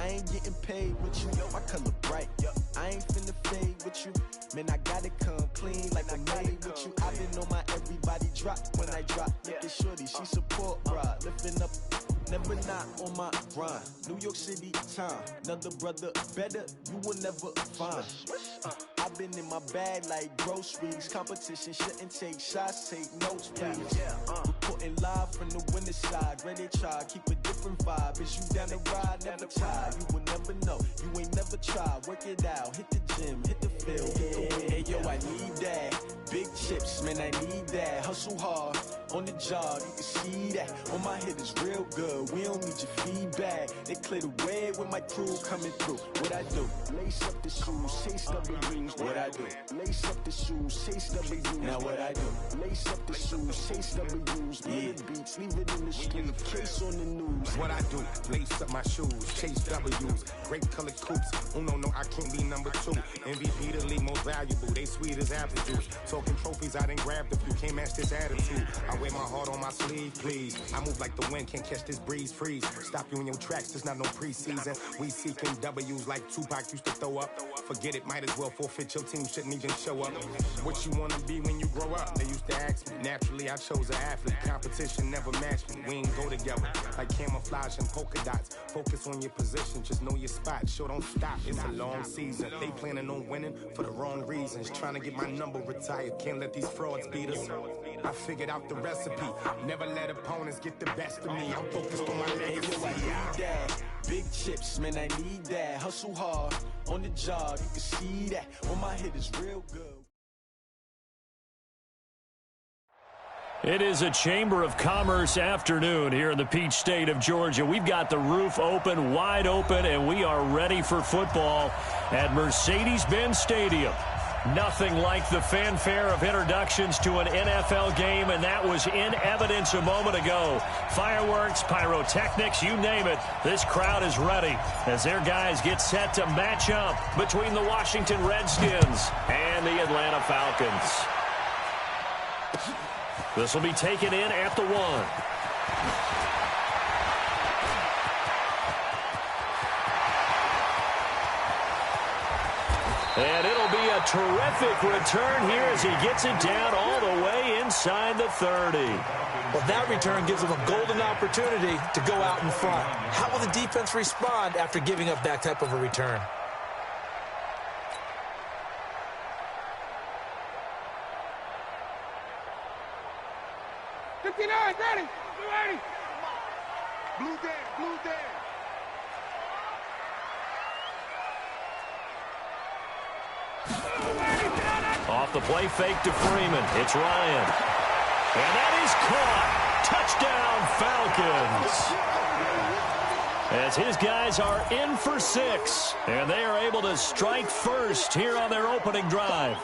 I ain't getting paid with you, yo, my color bright. I ain't finna fade with you. Man, I gotta come clean like I made with you. I been on my everybody drop when I drop. Look at shorty, she support ride. Lifting up, never not on my grind. New York City time, another brother better, you will never find. I've been in my bag like groceries. Competition shouldn't take shots, take notes, please. Reporting live from the winter side. Ready to try, keep a different vibe. Is you down the ride, never tired. You will never know, you ain't never tried. Work it out, hit the gym, hit the field, hit the win. Hey yo, I need that. Big chips, man, I need that. Hustle hard, on the job, you can see that. On my head is real good, we don't need your feedback. They clear the way with my crew coming through. What I do? Lace up the shoes, chase W's. What I do? Lace up the shoes, chase W's. Now what I do? Lace up the shoes, chase W's. Yeah, beats, leave it in the street, case on the news. What I do? Lace up my shoes, chase W's. Grape colored coops. Uno, no, I can't be number 2. MVP the league most valuable. They sweet as apple juice. Talking trophies, I didn't grab the few. Can't match this attitude. I wear my heart on my sleeve, please. I move like the wind, can't catch this breeze, freeze. Stop you in your tracks, there's not no preseason. We seeking W's like Tupac used to throw up. Forget it, might as well forfeit. Your team shouldn't even show up. What you wanna be when you grow up? They used to ask me. Naturally, I chose an athlete. Competition never matched me. We ain't go together like camouflage and polka dots. Focus on your position, just know your spot. Sure, don't stop. It's a long season. They planning on winning for the wrong reasons. Trying to get my number retired. Can't let these frauds beat us. I figured out the recipe. Never let opponents get the best of me. I'm focused on my legacy. I need that. Big chips, man, I need that. Hustle hard, on the job, you can see that. On my head is real good. It is a Chamber of Commerce afternoon here in the Peach State of Georgia. We've got the roof open, wide open, and we are ready for football at Mercedes-Benz Stadium. Nothing like the fanfare of introductions to an NFL game, and that was in evidence a moment ago. Fireworks, pyrotechnics, you name it. This crowd is ready as their guys get set to match up between the Washington Redskins and the Atlanta Falcons. This will be taken in at the 1. And it'll be a terrific return here as he gets it down all the way inside the 30. Well, that return gives him a golden opportunity to go out in front. How will the defense respond after giving up that type of a return? Ready? Blue dead. Off the play fake to Freeman. It's Ryan. And that is caught. Touchdown, Falcons. As his guys are in for 6. And they are able to strike first here on their opening drive.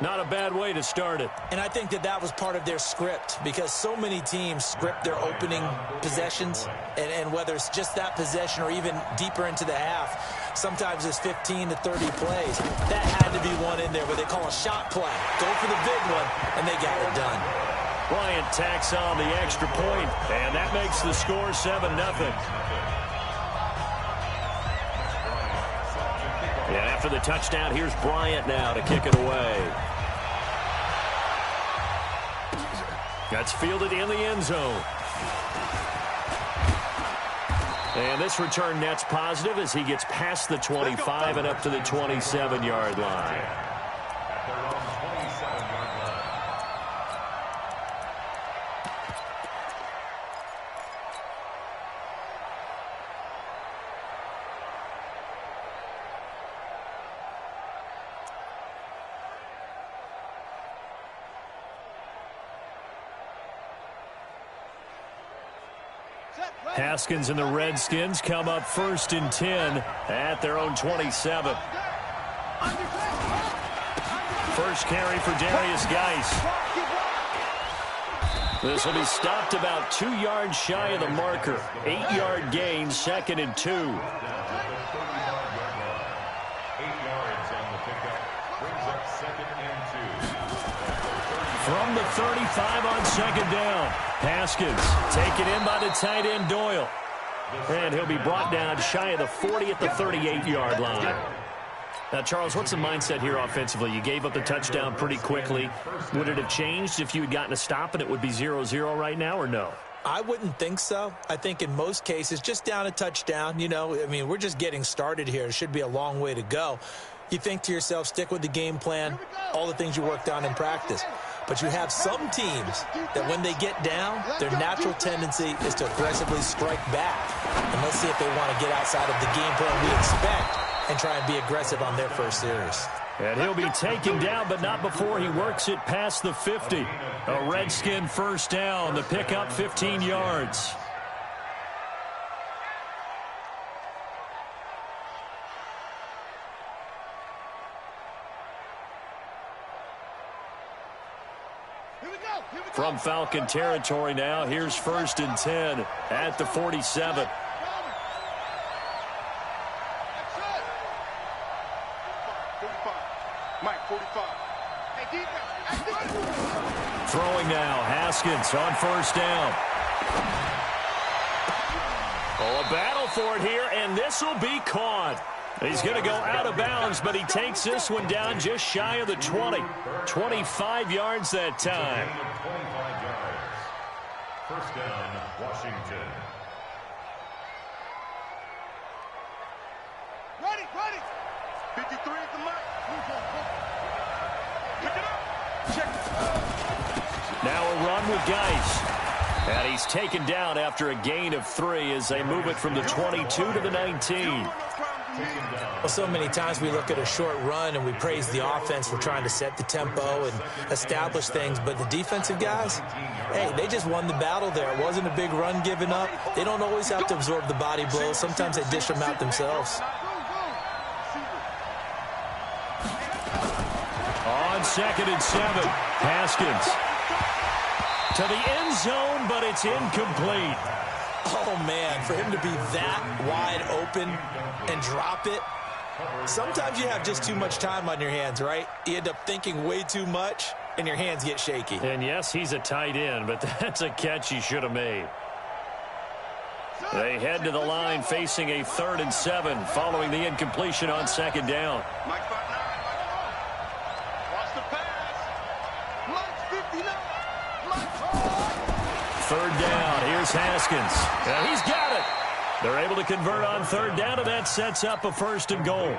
Not a bad way to start it. And I think that was part of their script, because so many teams script their opening possessions, and whether it's just that possession or even deeper into the half, sometimes it's 15 to 30 plays. That had to be one in there where they call a shot play. Go for the big one, and they got it done. Bryant tacks on the extra point, and that makes the score 7-0. And after the touchdown, here's Bryant now to kick it away. That's fielded in the end zone. And this return net's positive as he gets past the 25 and up to the 27-yard line. Haskins and the Redskins come up 1st and 10 at their own 27. First carry for Darius Geis. This will be stopped about 2 yards shy of the marker. 8-yard gain, 2nd and 2. 8 yards on the pickup. Brings up 2nd and 2. From the 35 on 2nd down. Haskins taken in by the tight end Doyle. And he'll be brought down shy of the 40 at the 38-yard line. Now, Charles, what's the mindset here offensively? You gave up the touchdown pretty quickly. Would it have changed if you had gotten a stop and it would be 0-0 right now, or no? I wouldn't think so. I think in most cases, just down a touchdown, we're just getting started here. It should be a long way to go. You think to yourself, stick with the game plan, all the things you worked on in practice. But you have some teams that when they get down, their natural tendency is to aggressively strike back. And let's see if they want to get outside of the game plan we expect and try and be aggressive on their first series. And he'll be taken down, but not before he works it past the 50. A Redskin first down, the pickup 15 yards. From Falcon territory now, here's 1st and 10 at the 47. Throwing now, Haskins on 1st down. Oh, a battle for it here, and this will be caught. He's going to go out of bounds, but he takes this one down just shy of the 20. 25 yards that time. 25 yards. First down, Washington. Ready. 53 at the mic. Pick it up. Check it. Now a run with Geis. And he's taken down after a gain of 3 as they move it from the 22 to the 19. Well, so many times we look at a short run and we praise the offense for trying to set the tempo and establish things, but the defensive guys, hey, they just won the battle there. It wasn't a big run given up. They don't always have to absorb the body blows. Sometimes they dish them out themselves. On 2nd and 7, Haskins to the end zone, but it's incomplete. Oh, man, for him to be that wide open and drop it, sometimes you have just too much time on your hands, right? You end up thinking way too much, and your hands get shaky. And, yes, he's a tight end, but that's a catch he should have made. They head to the line facing a 3rd and 7 following the incompletion on 2nd down. Mike 5-9. Watch the pass. Mike 59. Mike 3rd down. Here's Haskins. And he's got it. They're able to convert on 3rd down, and that sets up a 1st and goal.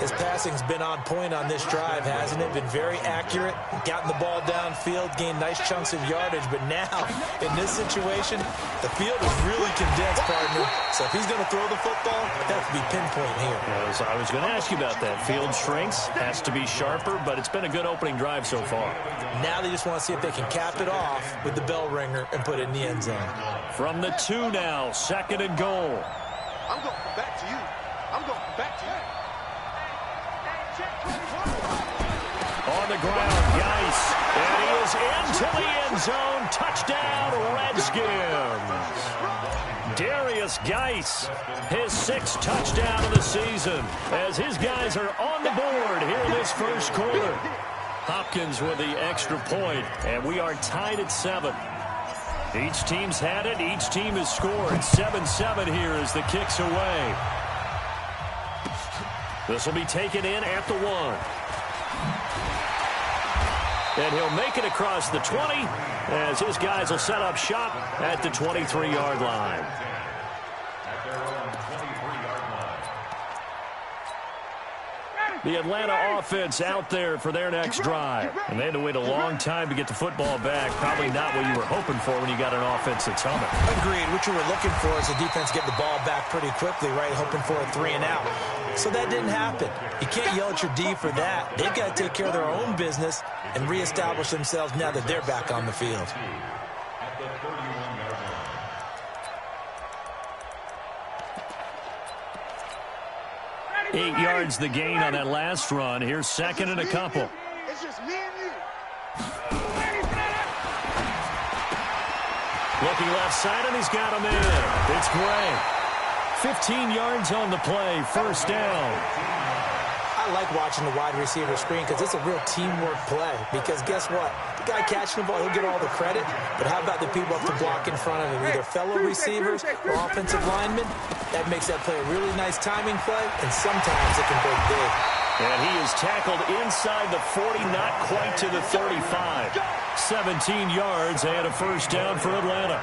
His passing's been on point on this drive, hasn't it? Been very accurate, gotten the ball downfield, gained nice chunks of yardage. But now, in this situation, the field is really condensed, partner. So if he's going to throw the football, that has to be pinpoint here. I was going to ask you about that. Field shrinks, has to be sharper, but it's been a good opening drive so far. Now they just want to see if they can cap it off with the bell ringer and put it in the end zone. From the 2 now, 2nd and goal. I'm going to come back to you. I'm going to come back to you. On the ground, Geis. And he is into the end zone. Touchdown, Redskins. Darius Geis, his 6th touchdown of the season, as his guys are on the board here in this first quarter. Hopkins with the extra point, and we are tied at 7. Each team's had it. Each team has scored. 7-7 here as the kick's away. This will be taken in at the 1. And he'll make it across the 20 as his guys will set up shop at the 23-yard line. The Atlanta offense out there for their next drive. And they had to wait a long time to get the football back. Probably not what you were hoping for when you got an offense that's humming. Agreed. What you were looking for is the defense get the ball back pretty quickly, right? Hoping for a 3 and out. So that didn't happen. You can't yell at your D for that. They've got to take care of their own business and reestablish themselves now that they're back on the field. 8 yards the gain on that last run. Here's 2nd and a couple. It's just me and you. Looking left side, and he's got him in. It's Gray. 15 yards on the play. First down. I like watching the wide receiver screen because it's a real teamwork play. Because guess what? The guy catching the ball, he'll get all the credit. But how about the people up the block in front of him, either fellow receivers or offensive linemen? That makes that play a really nice timing play, and sometimes it can break big. And he is tackled inside the 40, not quite to the 35. 17 yards and a first down for Atlanta.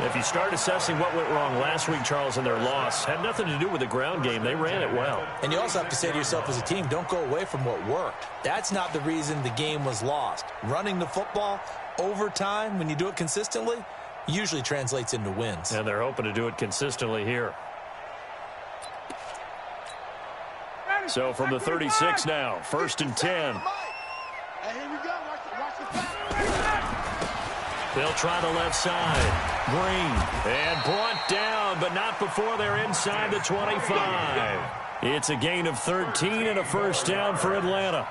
If you start assessing what went wrong last week, Charles, in their loss, had nothing to do with the ground game. They ran it well. And you also have to say to yourself as a team, don't go away from what worked. That's not the reason the game was lost. Running the football over time, when you do it consistently, usually translates into wins. And they're hoping to do it consistently here. So from the 36 now, 1st and 10. They'll try the left side. Green. And brought down, but not before they're inside the 25. It's a gain of 13 and a first down for Atlanta.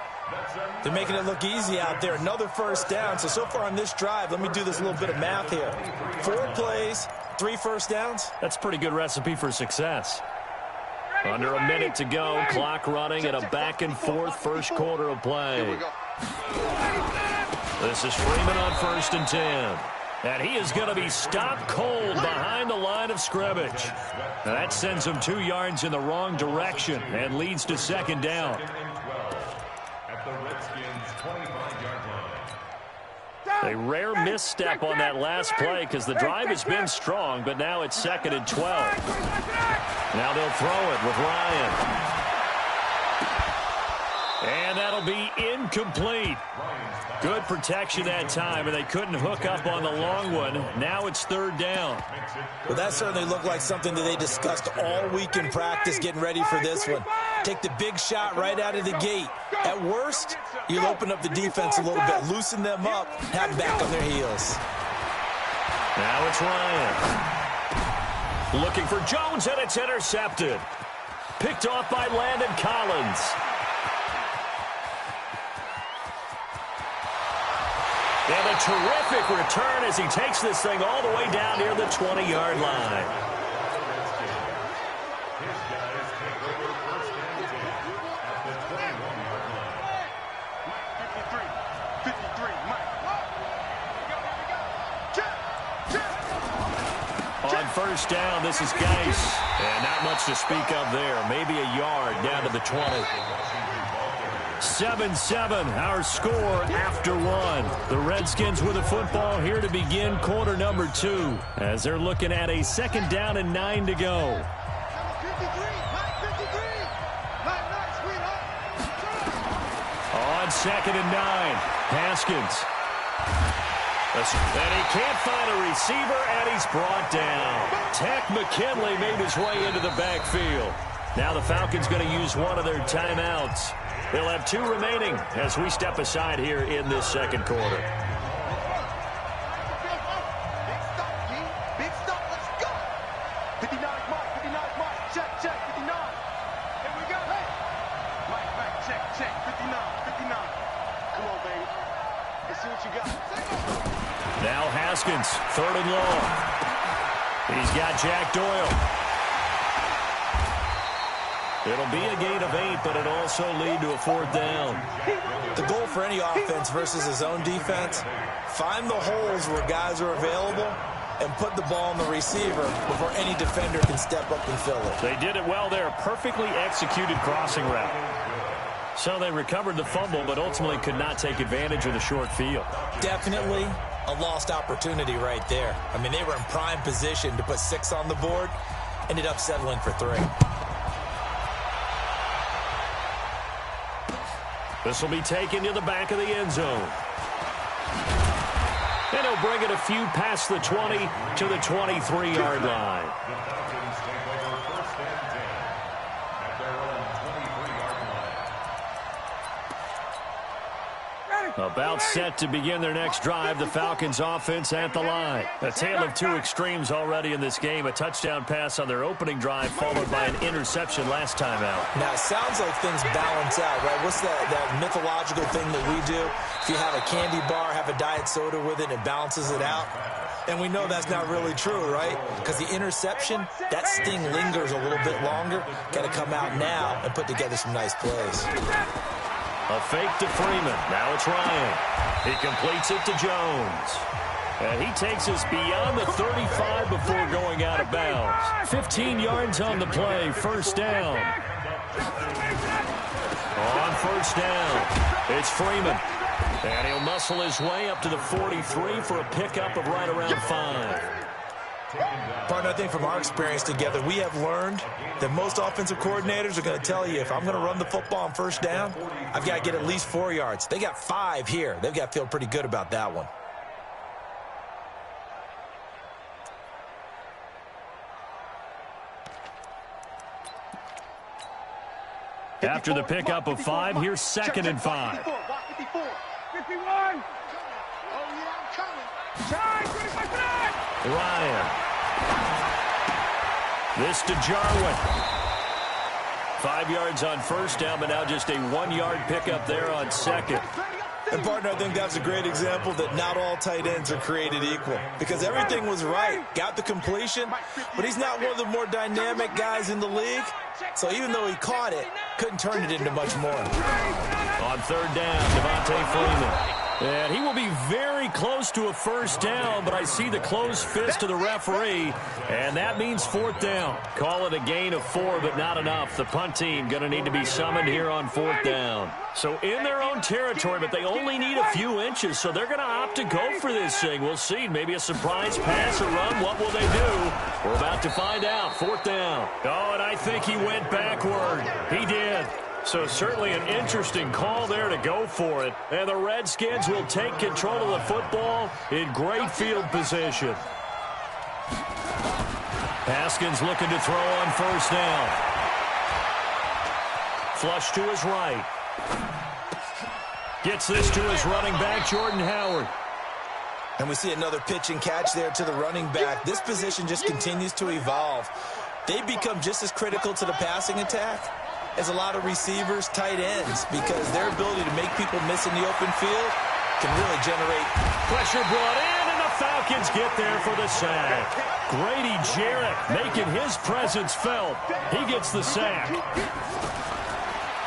They're making it look easy out there. Another first down. So far on this drive, let me do this little bit of math here. 4 plays, 3 first downs. That's a pretty good recipe for success. Under a minute to go, clock running, and a back-and-forth first quarter of play. This is Freeman on 1st and 10. And he is going to be stopped cold behind the line of scrimmage. Now that sends him 2 yards in the wrong direction and leads to 2nd down. At the Redskins' 25-yard line. A rare misstep on that last play because the drive has been strong, but now it's 2nd and 12. Now they'll throw it with Ryan. And that'll be incomplete. Good protection that time, and they couldn't hook up on the long one. Now it's 3rd down. Well, that certainly looked like something that they discussed all week in practice getting ready for this one. Take the big shot right out of the gate. At worst, you'll open up the defense a little bit, loosen them up, have them back on their heels. Now it's Ryan. Looking for Jones, and it's intercepted. Picked off by Landon Collins. And a terrific return as he takes this thing all the way down near the 20-yard line. His guys take over 1st and 10 at the 21-yard line. 53, Mike. On 1st down, this is Geis. And not much to speak of there. Maybe a yard down to the 20. 7-7, our score after 1. The Redskins with the football here to begin quarter number 2 as they're looking at a 2nd down and 9 to go. On 2nd and 9, Haskins. And he can't find a receiver, and he's brought down. Tech McKinley made his way into the backfield. Now the Falcons going to use one of their timeouts. They'll have 2 remaining as we step aside here in this 2nd quarter. Big stop, let's go. 59, Mike, 59, Mike. Check, 59. Here we go, hey. Mike, check, 59. Come on, baby. Let's see what you got. Now Haskins, 3rd and long. He's got Jack Doyle. It'll be a gain of 8, but it'll also lead to a 4th down. The goal for any offense versus his own defense, find the holes where guys are available and put the ball on the receiver before any defender can step up and fill it. They did it well there. Perfectly executed crossing route. So they recovered the fumble, but ultimately could not take advantage of the short field. Definitely a lost opportunity right there. I mean, they were in prime position to put 6 on the board, ended up settling for 3. This will be taken to the back of the end zone. And he'll bring it a few past the 20 to the 23-yard line. The Falcons take over 1st and 10 at their own 23-yard line. About set to begin their next drive, the Falcons offense at the line. A tale of 2 extremes already in this game. A touchdown pass on their opening drive followed by an interception last time out. Now, it sounds like things balance out, right? What's that mythological thing that we do? If you have a candy bar, have a diet soda with it, it balances it out. And we know that's not really true, right? Because the interception, that sting lingers a little bit longer. Got to come out now and put together some nice plays. A fake to Freeman. Now it's Ryan. He completes it to Jones. And he takes us beyond the 35 before going out of bounds. 15 yards on the play. First down. On first down, it's Freeman. And he'll muscle his way up to the 43 for a pickup of right around 5. Partner, I think from our experience together, we have learned that most offensive coordinators are going to tell you, if I'm going to run the football on first down, I've got to get at least 4 yards. They got 5 here. They've got to feel pretty good about that one. After the pickup of 5, here's 2nd and 5. 51. Oh, yeah, I'm coming. Ryan. This to Jarwin. 5 yards on first down, but now just a 1-yard pickup there on 2nd. And, partner, I think that's a great example that not all tight ends are created equal. Because everything was right. Got the completion, but he's not one of the more dynamic guys in the league. So even though he caught it, couldn't turn it into much more. On 3rd down, Devontae Freeman. And he will be very close to a first down, but I see the closed fist of the referee, and that means 4th down. Call it a gain of 4, but not enough. The punt team going to need to be summoned here on 4th down. So in their own territory, but they only need a few inches, so they're going to opt to go for this thing. We'll see. Maybe a surprise pass or run. What will they do? We're about to find out. 4th down. Oh, and I think he went backward. He did. So certainly an interesting call there to go for it. And the Redskins will take control of the football in great field position. Haskins looking to throw on first down. Flush to his right. Gets this to his running back, Jordan Howard. And we see another pitch and catch there to the running back. This position just continues to evolve. They become just as critical to the passing attack as a lot of receivers, tight ends, because their ability to make people miss in the open field can really generate pressure brought in, and the Falcons get there for the sack. Grady Jarrett making his presence felt. He gets the sack.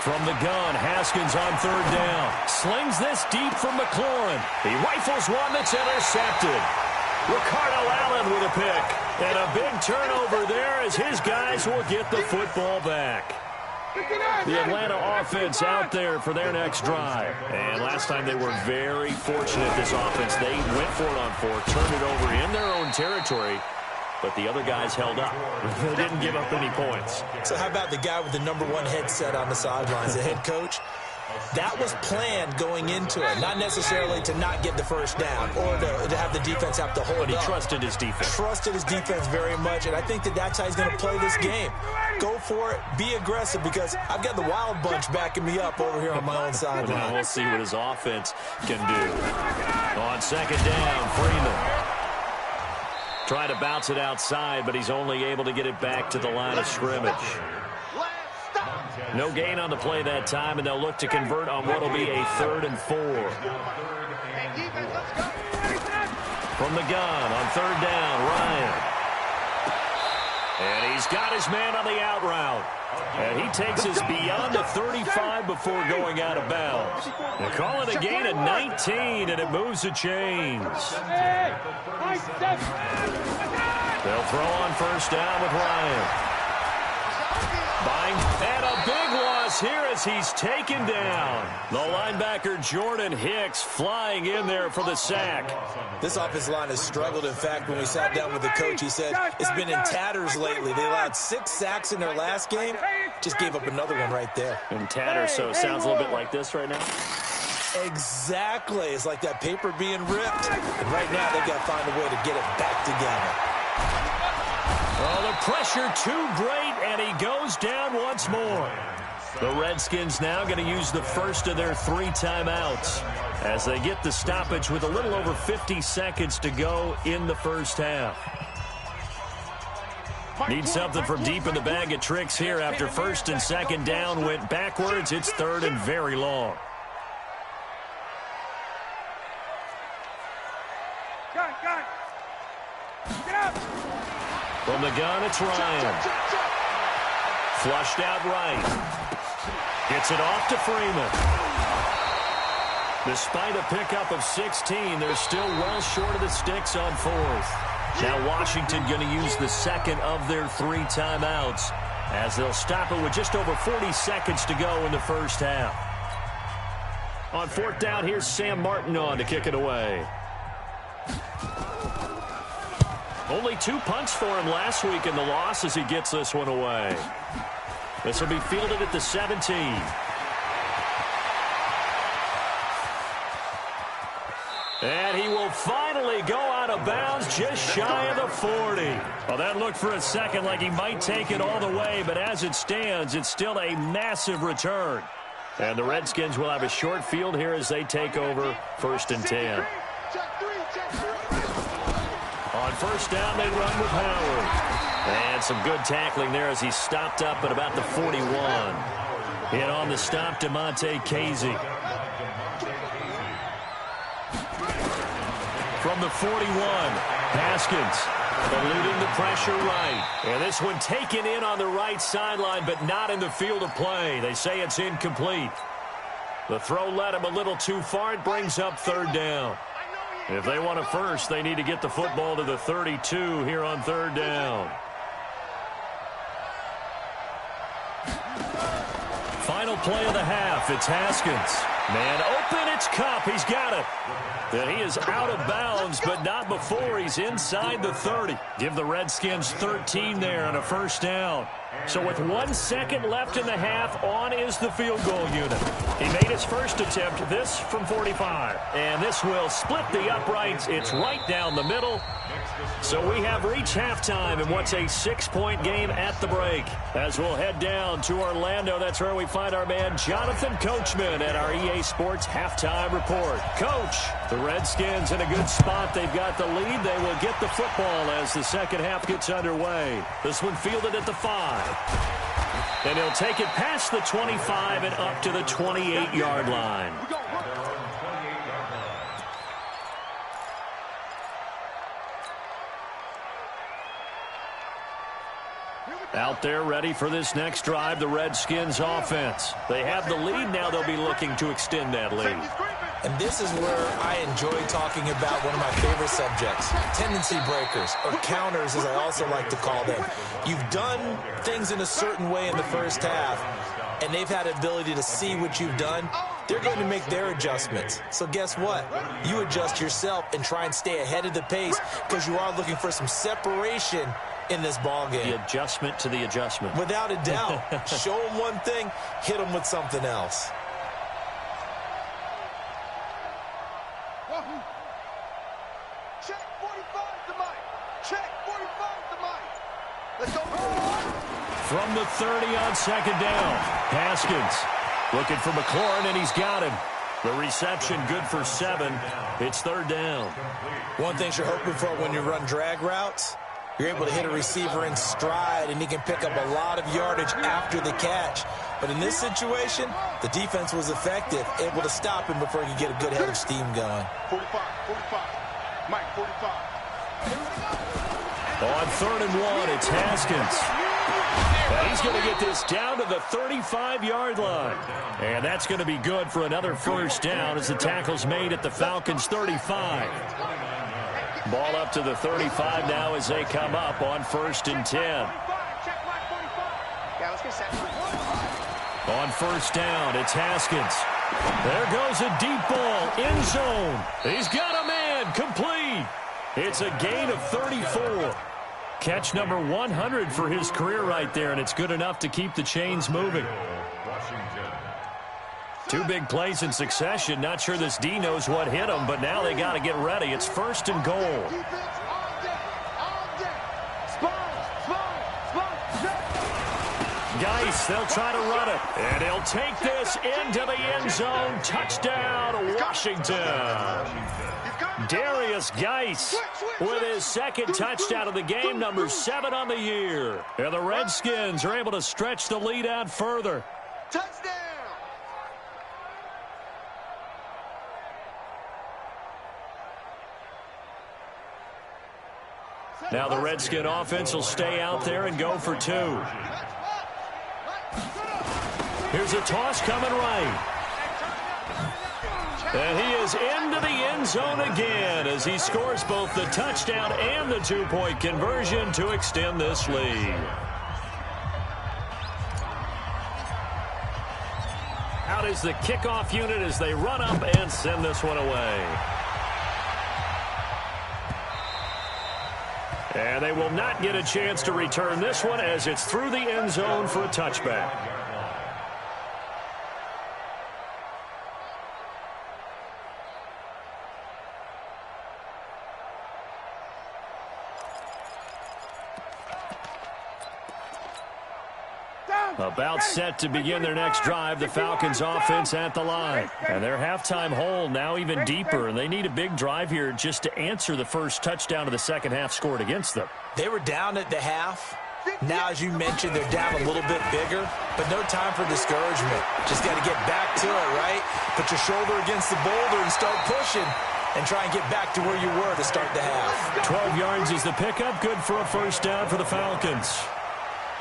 From the gun, Haskins on 3rd down. Slings this deep from McLaurin. He rifles one that's intercepted. Ricardo Allen with a pick. And a big turnover there as his guys will get the football back. The Atlanta offense out there for their next drive. And last time they were very fortunate, this offense. They went for it on 4, turned it over in their own territory, but the other guys held up. They didn't give up any points. So how about the guy with the #1 headset on the sidelines, the head coach? That was planned going into it, not necessarily to not get the first down or to have the defense have to hold up. But he trusted his defense. Trusted his defense very much, and I think that's how he's going to play this game. Go for it, be aggressive, because I've got the wild bunch backing me up over here on my own sideline. Now we'll see what his offense can do. On 2nd down, Freeman. Trying to bounce it outside, but he's only able to get it back to the line of scrimmage. No gain on the play that time, and they'll look to convert on what will be a 3rd and 4. From the gun on 3rd down, Ryan. And he's got his man on the out route. And he takes us beyond the 35 before going out of bounds. They call it a gain of 19, and it moves the chains. They'll throw on first down with Ryan. And a big loss here as he's taken down. The linebacker Jordan Hicks flying in there for the sack. This offensive line has struggled. In fact, when we sat down with the coach, he said it's been in tatters lately. They allowed 6 sacks in their last game. Just gave up another one right there. In tatters, so it sounds a little bit like this right now. Exactly. It's like that paper being ripped. And right now, they've got to find a way to get it back together. Oh, the pressure too great, and he goes down once more. The Redskins now going to use the first of their 3 timeouts as they get the stoppage with a little over 50 seconds to go in the first half. Need something from deep in the bag of tricks here after 1st and 2nd down went backwards. It's 3rd and very long. From the gun, it's Ryan. Flushed out right. Gets it off to Freeman. Despite a pickup of 16, they're still well short of the sticks on fourth. Now Washington going to use the second of their 3 timeouts as they'll stop it with just over 40 seconds to go in the first half. On fourth down, here's Sam Martin on to kick it away. Only 2 punts for him last week in the loss as he gets this one away. This will be fielded at the 17. And he will finally go out of bounds just shy of the 40. Well, that looked for a second like he might take it all the way, but as it stands, it's still a massive return. And the Redskins will have a short field here as they take over 1st and 10. On first down, they run with Howard. And some good tackling there as he stopped up at about the 41. Hit on the stop, DeMonte Casey. From the 41, Haskins eluding the pressure right. And this one taken in on the right sideline, but not in the field of play. They say it's incomplete. The throw led him a little too far. It brings up 3rd down. If they want a first, they need to get the football to the 32 here on 3rd down. Final play of the half. It's Haskins. Man open, it's Kupp. He's got it. And he is out of bounds, but not before he's inside the 30. Give the Redskins 13 there on a first down. So with 1 second left in the half, on is the field goal unit. He made his first attempt, this from 45. And this will split the uprights. It's right down the middle. So we have reached halftime in what's a 6-point game at the break. As we'll head down to Orlando, that's where we find our man Jonathan Coachman at our EA Sports Halftime Report. Coach, the Redskins in a good spot. They've got the lead. They will get the football as the second half gets underway. This one fielded at the 5. And he'll take it past the 25 and up to the 28-yard line. Out there ready for this next drive, the Redskins offense. They have the lead. Now they'll be looking to extend that lead. And this is where I enjoy talking about one of my favorite subjects, tendency breakers, or counters as I also like to call them. You've done things in a certain way in the first half, and they've had the ability to see what you've done. They're going to make their adjustments. So guess what? You adjust yourself and try and stay ahead of the pace because you are looking for some separation in this ball game. The adjustment to the adjustment. Without a doubt. Show them one thing, hit them with something else. Check 45 to Mike. Check 45 to Mike. Let's go. From the 30 on second down, Haskins looking for McLaurin, and he's got him. The reception good for 7. It's 3rd down. One thing you're hoping for when you run drag routes, you're able to hit a receiver in stride, and he can pick up a lot of yardage after the catch. But in this situation, the defense was effective, able to stop him before he could get a good head of steam going. 45, 45. Mike, 45. On 3rd and 1, it's Haskins. And he's going to get this down to the 35-yard line. And that's going to be good for another first down as the tackle's made at the Falcons' 35. Ball up to the 35 now as they come up on 1st and 10. On first down, it's Haskins. There goes a deep ball, end zone. He's got a man, complete. It's a gain of 34. Catch number 100 for his career right there, and it's good enough to keep the chains moving. 2 big plays in succession. Not sure this D knows what hit him, but now they got to get ready. It's 1st and goal. Geis, they'll try to run it, and he'll take this into the end zone. Touchdown, Washington. Darius Geis with his 2nd touchdown of the game, number 7 on the year. And the Redskins are able to stretch the lead out further. Touchdown. Now the Redskin offense will stay out there and go for 2. Here's a toss coming right. And he is into the end zone again as he scores both the touchdown and the 2-point conversion to extend this lead. Out is the kickoff unit as they run up and send this one away. And they will not get a chance to return this one as it's through the end zone for a touchback. About set to begin their next drive, the Falcons offense at the line. And their halftime hole now even deeper, and they need a big drive here just to answer the first touchdown of the second half scored against them. They were down at the half. Now, as you mentioned, they're down a little bit bigger, but no time for discouragement. Just got to get back to it, right? Put your shoulder against the boulder and start pushing and try and get back to where you were to start the half. 12 yards is the pickup, good for a first down for the Falcons.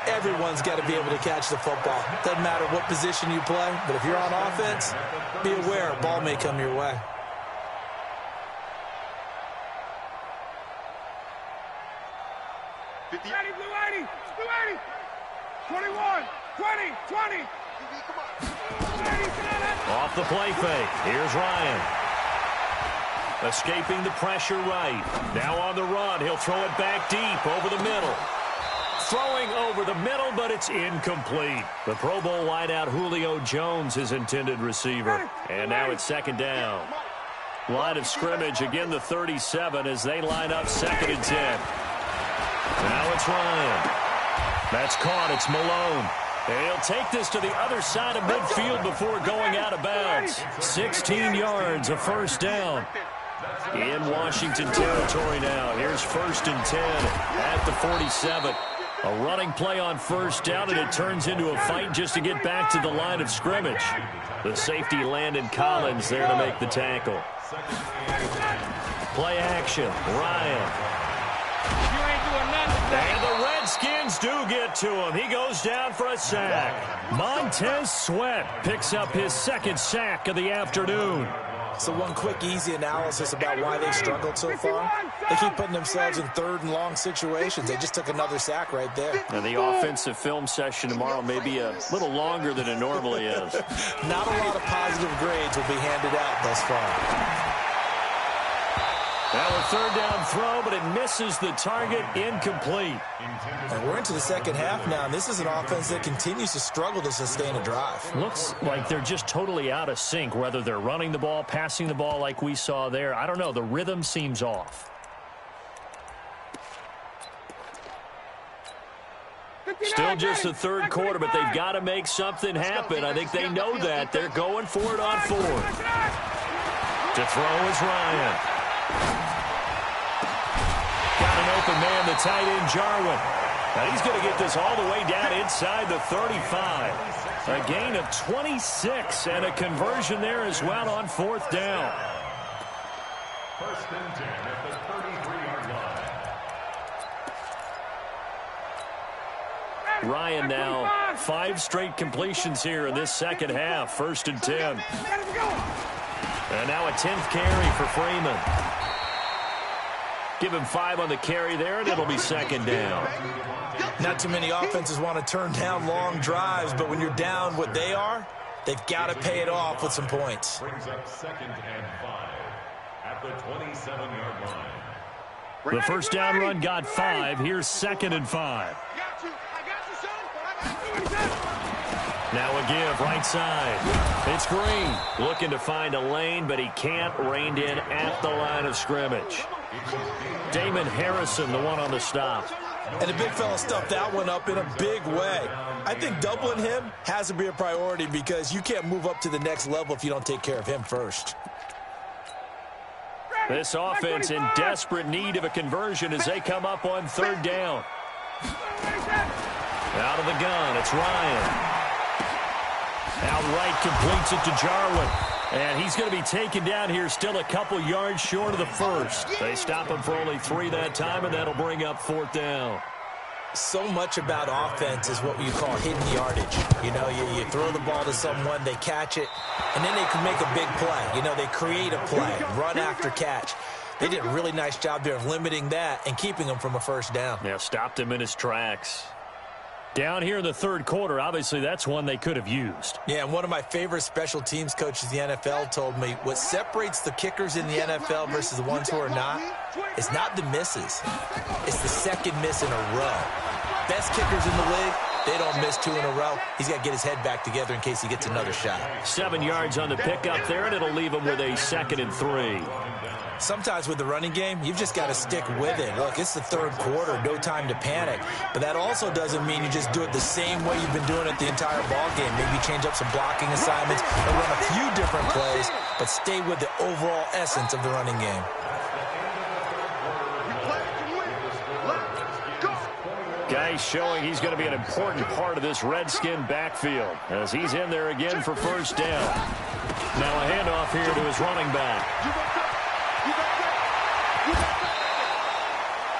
Everyone's got to be able to catch the football. Doesn't matter what position you play, but if you're on offense, be aware a ball may come your way. Blue 80, 21, 20, 20. Off the play fake. Here's Ryan. Escaping the pressure right. Now on the run. He'll throw it back deep over the middle. Throwing over the middle, but it's incomplete. The Pro Bowl wideout Julio Jones, his intended receiver. And now it's second down. Line of scrimmage, again the 37 as they line up 2nd and 10. Now it's Ryan. That's caught. It's Malone. And he'll take this to the other side of midfield before going out of bounds. 16 yards, a first down. In Washington territory now. Here's 1st and 10 at the 47. A running play on first down, and it turns into a fight just to get back to the line of scrimmage. The safety Landon Collins there to make the tackle. Play action. Ryan. And the Redskins do get to him. He goes down for a sack. Montez Sweat picks up his 2nd sack of the afternoon. So one quick, easy analysis about why they've struggled so far. They keep putting themselves in 3rd and long situations. They just took another sack right there. And the offensive film session tomorrow may be a little longer than it normally is. Not a lot of positive grades will be handed out thus far. Now a 3rd down throw, but it misses the target, incomplete. And we're into the second half now, and this is an offense that continues to struggle to sustain a drive. Looks like they're just totally out of sync, whether they're running the ball, passing the ball like we saw there. I don't know. The rhythm seems off. Still just the 3rd quarter, but they've got to make something happen. I think they know that. They're going for it on 4th. To throw is Ryan. Got an open man, the tight end, Jarwin. Now he's going to get this all the way down inside the 35. A gain of 26 and a conversion there as well on 4th down. 1st and 10 at the 33-yard line. Ryan now 5 straight completions here in this second half. 1st and 10. And now a 10th carry for Freeman. Give him 5 on the carry there, and it'll be 2nd down. Not too many offenses want to turn down long drives, but when you're down what they are, they've got to pay it off with some points. Brings up 2nd and 5 at the 27-yard line. The first down run got 5. Here's 2nd and 5. Now a give, right side. It's Green looking to find a lane, but he can't. Reined in at the line of scrimmage. Damon Harrison, the one on the stop. And the big fella stuffed that one up in a big way. I think doubling him has to be a priority because you can't move up to the next level if you don't take care of him first. This offense in desperate need of a conversion as they come up on 3rd down. Out of the gun, it's Ryan. Outright completes it to Jarwin. And he's going to be taken down here still a couple yards short of the first. They stop him for only 3 that time, and that'll bring up 4th down. So much about offense is what you call hidden yardage. You know, you throw the ball to someone, they catch it, and then they can make a big play. You know, they create a play, run after catch. They did a really nice job there of limiting that and keeping him from a first down. Yeah, stopped him in his tracks. Down here in the 3rd quarter, obviously that's one they could have used. Yeah, and one of my favorite special teams coaches in the NFL told me what separates the kickers in the NFL versus the ones who are not is not the misses. It's the second miss in a row. Best kickers in the league, they don't miss 2 in a row. He's got to get his head back together in case he gets another shot. 7 yards on the pickup there, and it'll leave him with a 2nd and 3. Sometimes with the running game, you've just got to stick with it. Look, it's the 3rd quarter, no time to panic. But that also doesn't mean you just do it the same way you've been doing it the entire ball game. Maybe change up some blocking assignments and run a few different plays, but stay with the overall essence of the running game. Guy showing he's going to be an important part of this Redskin backfield as he's in there again for 1st down. Now a handoff here to his running back.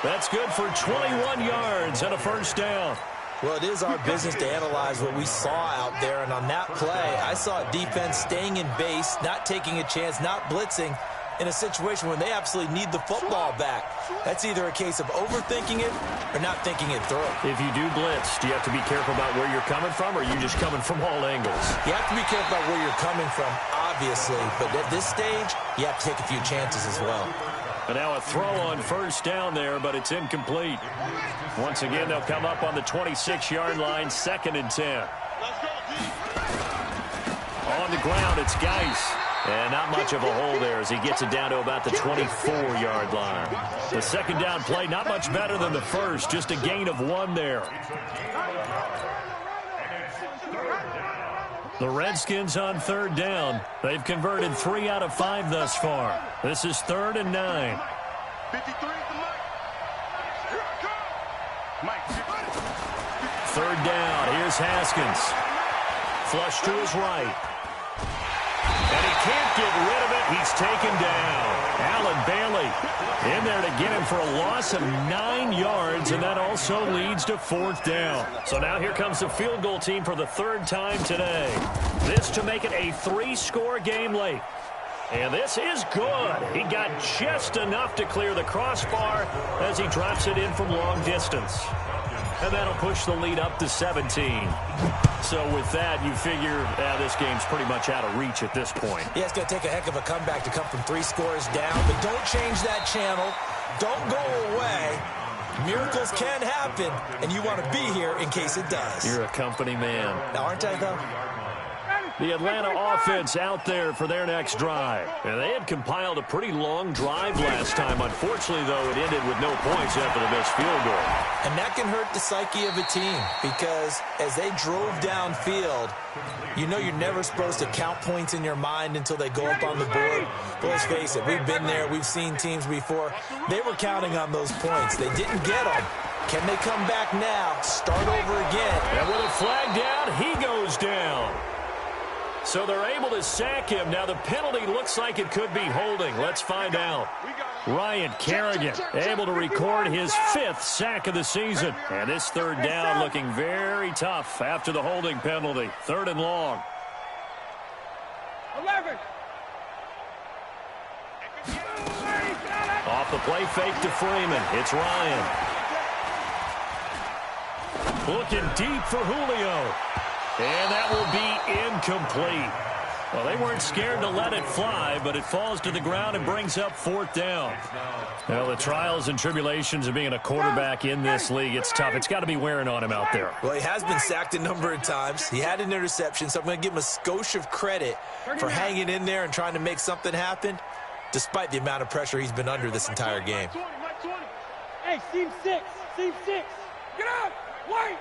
That's good for 21 yards and a 1st down. Well, it is our business to analyze what we saw out there, and on that play, I saw a defense staying in base, not taking a chance, not blitzing in a situation when they absolutely need the football back. That's either a case of overthinking it or not thinking it through. If you do blitz, do you have to be careful about where you're coming from, or are you just coming from all angles? You have to be careful about where you're coming from, obviously, but at this stage, you have to take a few chances as well. And now a throw on 1st down there, but it's incomplete. Once again, they'll come up on the 26-yard line, 2nd and 10. On the ground, it's Geis. And not much of a hole there as he gets it down to about the 24-yard line. The 2nd down play, not much better than the first, just a gain of 1 there. The Redskins on 3rd down. They've converted 3 out of 5 thus far. This is 3rd and 9. 3rd down. Here's Haskins. Flush to his right. And he can't get rid of it. He's taken down. Allen Bailey in there to get him for a loss of 9 yards, and that also leads to 4th down. So now here comes the field goal team for the 3rd time today. This to make it a 3-score game late. And this is good. He got just enough to clear the crossbar as he drops it in from long distance. And that'll push the lead up to 17. So with that, you figure this game's pretty much out of reach at this point. Yeah, it's going to take a heck of a comeback to come from 3 scores down. But don't change that channel. Don't go away. Miracles can happen, and you want to be here in case it does. You're a company man. Now, aren't I, though? The Atlanta offense out there for their next drive. And they had compiled a pretty long drive last time. Unfortunately, though, it ended with no points after the missed field goal. And that can hurt the psyche of a team because as they drove downfield, you know you're never supposed to count points in your mind until they go up on the board. But let's face it, we've been there. We've seen teams before. They were counting on those points. They didn't get them. Can they come back now, start over again? And with a flag down, he goes down. So they're able to sack him. Now the penalty looks like it could be holding. Let's find out. Ryan Kerrigan able to record his 5th sack of the season. And this 3rd down looking very tough after the holding penalty. 3rd and long. 11. Off the play fake to Freeman. It's Ryan. Looking deep for Julio. And that will be incomplete. Well, they weren't scared to let it fly, but it falls to the ground and brings up 4th down. Well, the trials and tribulations of being a quarterback in this league, it's tough. It's got to be wearing on him out there. Well, he has been sacked a number of times. He had an interception, so I'm going to give him a skosh of credit for hanging in there and trying to make something happen, despite the amount of pressure he's been under this entire game. Hey, seam 6. Seam 6. Get up. White.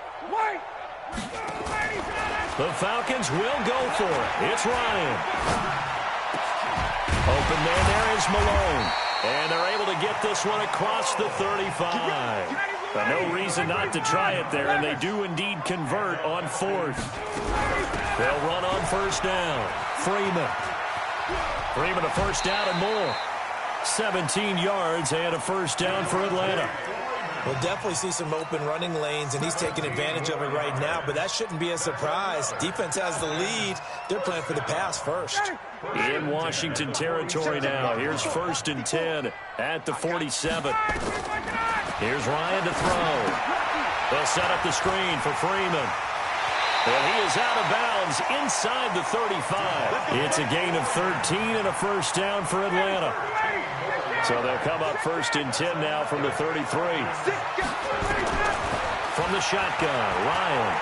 The Falcons will go for it. It's Ryan. Open man there is Malone. And they're able to get this one across the 35. But no reason not to try it there, and they do indeed convert on 4th. They'll run on 1st down. Freeman. Freeman a first down and more. 17 yards and a first down for Atlanta. We'll definitely see some open running lanes, and he's taking advantage of it right now, but that shouldn't be a surprise. Defense has the lead. They're playing for the pass first. In Washington territory now. Here's 1st and 10 at the 47. Here's Ryan to throw. They'll set up the screen for Freeman. And he is out of bounds inside the 35. It's a gain of 13 and a first down for Atlanta. So they'll come up 1st and 10 now from the 33. From the shotgun, Ryan.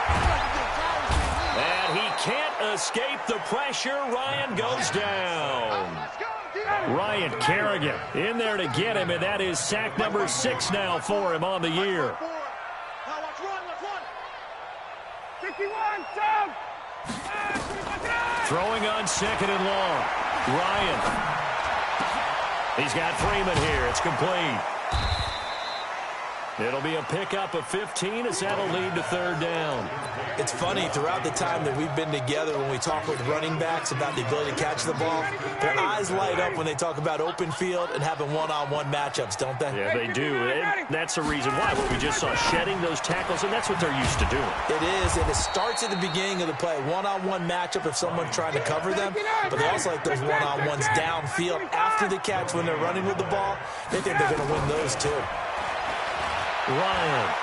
And he can't escape the pressure. Ryan goes down. Ryan Kerrigan in there to get him, and that is sack number 6 now for him on the year. Throwing on 2nd and long. Ryan. He's got Freeman here. It's complete. It'll be a pickup of 15 as that'll lead to 3rd down. It's funny, throughout the time that we've been together, when we talk with running backs about the ability to catch the ball, their eyes light up when they talk about open field and having one-on-one matchups, don't they? Yeah, they do. And that's the reason why. What we just saw, shedding those tackles, and that's what they're used to doing. It is, and it starts at the beginning of the play. One-on-one matchup if someone's trying to cover them, but they also like those one-on-ones downfield after the catch when they're running with the ball. They think they're going to win those too. Ryan.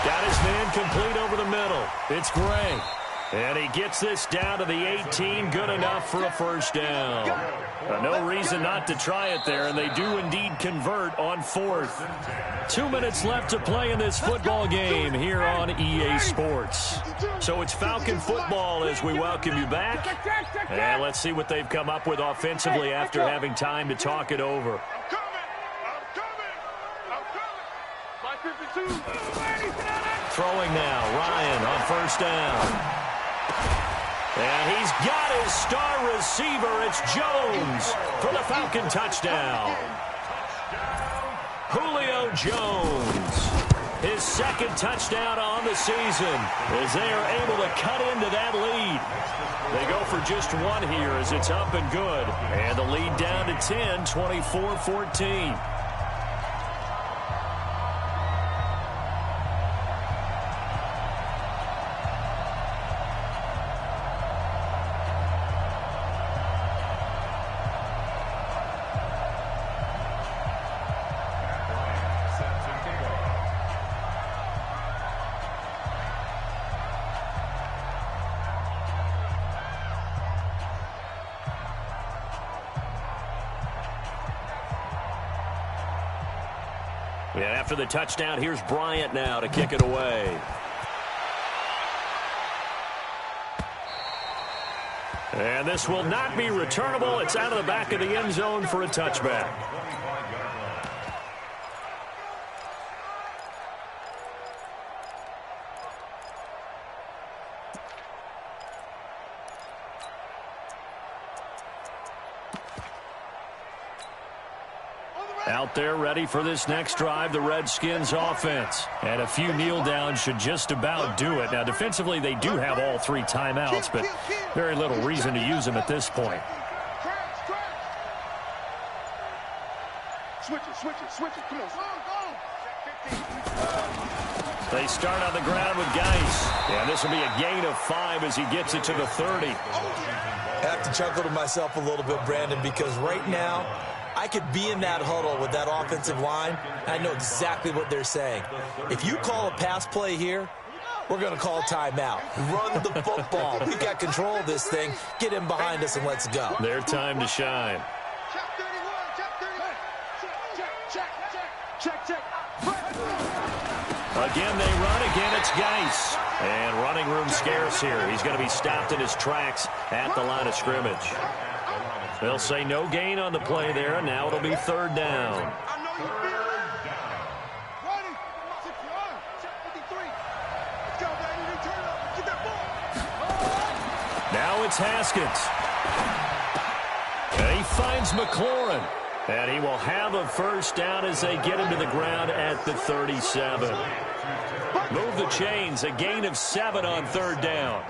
Got his man complete over the middle. It's Gray. And he gets this down to the 18. Good enough for a first down. No reason not to try it there, and they do indeed convert on 4th. 2 minutes left to play in this football game here on EA Sports. So it's Falcon football as we welcome you back. And let's see what they've come up with offensively after having time to talk it over. Throwing now, Ryan on 1st down. And he's got his star receiver. It's Jones for the Falcon touchdown. Julio Jones, his 2nd touchdown on the season, as they are able to cut into that lead. They go for just 1 here as it's up and good. And the lead down to 10, 24-14. And after the touchdown, here's Bryant now to kick it away. And this will not be returnable. It's out of the back of the end zone for a touchback. Out there ready for this next drive, the Redskins offense. And a few kneel downs should just about do it. Now, defensively, they do have all 3 timeouts, but very little reason to use them at this point. Switch it, come on. They start on the ground with Geis. And this will be a gain of 5 as he gets it to the 30. I have to chuckle to myself a little bit, Brandon, because right now, I could be in that huddle with that offensive line, and I know exactly what they're saying. If you call a pass play here, we're going to call timeout. Run the football. We've got control of this thing. Get him behind us and let's go. Their time to shine. Again, they run. Again, it's Geis. And running room scarce here. He's going to be stopped in his tracks at the line of scrimmage. They'll say no gain on the play there, and now it'll be 3rd down. Now it's Haskins. And he finds McLaurin. And he will have a first down as they get him to the ground at the 37. Move the chains, a gain of 7 on 3rd down.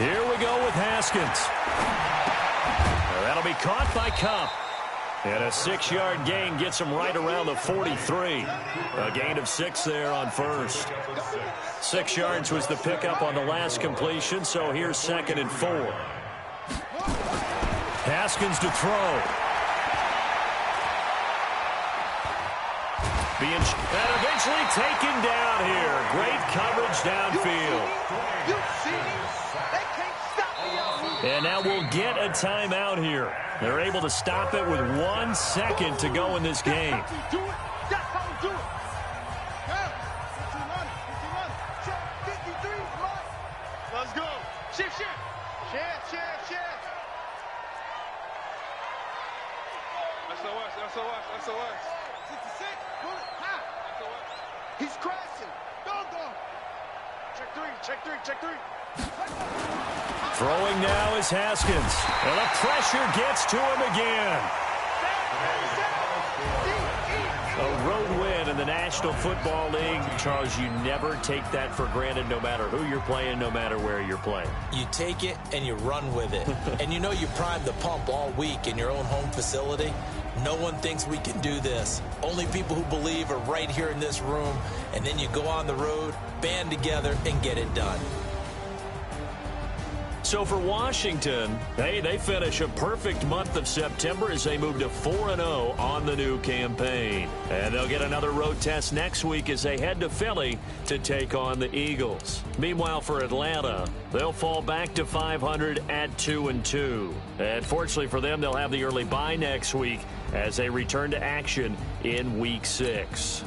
Here we go with Haskins. That'll be caught by Cup. And a 6-yard gain gets him right around the 43. A gain of 6 there on first. 6 yards was the pickup on the last completion, so here's 2nd and 4. Haskins to throw. And eventually taken down here. Great coverage downfield. And now we'll get a timeout here. They're able to stop it with 1 second to go in this game. Let's go. Shift. SOS. 66. He's crashing. Go. Check three. Throwing now is Haskins. And the pressure gets to him again. A road win in the National Football League. Charles, you never take that for granted no matter who you're playing, no matter where you're playing. You take it and you run with it. And you know you primed the pump all week in your own home facility. No one thinks we can do this. Only people who believe are right here in this room. And then you go on the road, band together, and get it done. So for Washington, they finish a perfect month of September as they move to 4-0 on the new campaign. And they'll get another road test next week as they head to Philly to take on the Eagles. Meanwhile, for Atlanta, they'll fall back to 500 at 2-2. And fortunately for them, they'll have the early bye next week as they return to action in Week 6.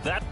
That